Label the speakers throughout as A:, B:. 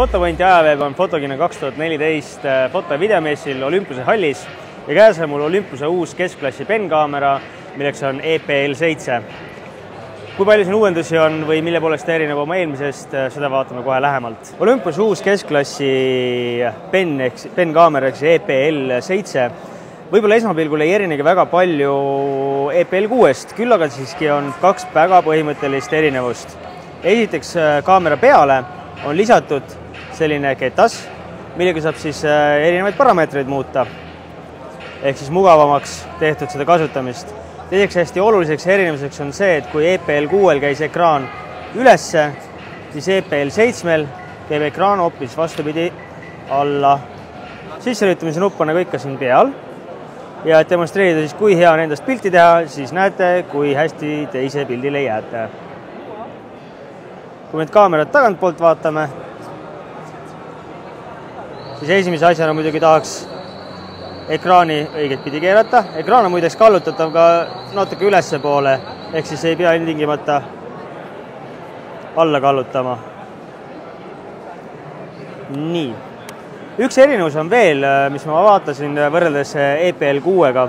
A: Fotopointi ajaveeb on Fotokina 2014 foto- ja videomessil Olümpuse hallis ja käes on mul Olympuse uus keskklassi penkaamera, milleks on EPL7. Kui palju siin uuendusi on või mille poolest ta erineb oma eelmisest, seda vaatame kohe lähemalt. Olympuse uus keskklassi penkaamera ehk EPL7 võib-olla esmapilgul ei erinegi väga palju EPL6-st, küll aga siiski on kaks väga põhimõttelist erinevust. Esiteks kaamera peale on lisatud selline ketas, millega saab siis erinevaid parameetreid muuta, ehk siis mugavamaks tehtud seda kasutamist. Teiseks hästi oluliseks erinevuseks on see, et kui EPL6-l käis ekraan ülesse, siis EPL7-l käib ekraan hoopis vastupidi alla. Sisselülitamise nupp on nagu ikka siin peal ja et demonstreerida siis, kui hea on endast pilti teha, siis näete, kui hästi teise pildile jääte. Kui me nüüd kaamerat tagantpoolt vaatame, siis esimese asjana muidugi tahaks ekraani õiget pidi keerata. Ekraan on muideks kallutatav ka natuke ülesse poole, ehk siis ei pea ilmtingimata alla kallutama. Nii. Üks erinevus on veel, mis ma vaatasin võrreldes EPL6-ga,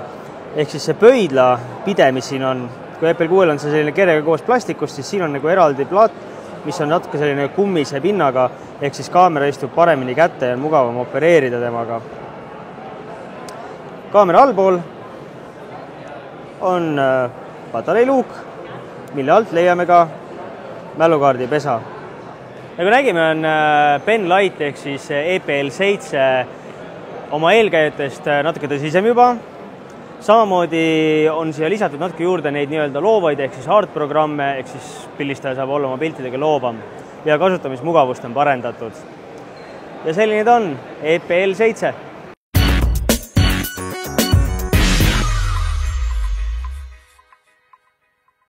A: ehk siis see pöidla pide, mis siin on. Kui EPL6-l on see selline kerega koos plastikust, siis siin on nagu eraldi plaat, mis on natuke selline kummise pinnaga, ehk siis kaamera istub paremini kätte ja on mugavam opereerida temaga. Kaamera allpool on patareiluuk, mille alt leiame ka mälukaardi pesa. Nagu nägime, on Penlight ehk siis EPL7 oma eelkäijatest natuke tõsisem juba. Samamoodi on siia lisatud natuke juurde neid nii-öelda loovaid ehk siis art-programme, ehk siis pildistaja saab olla oma piltidega loovam ja kasutamismugavust on parendatud. Ja selline ta on EPL7.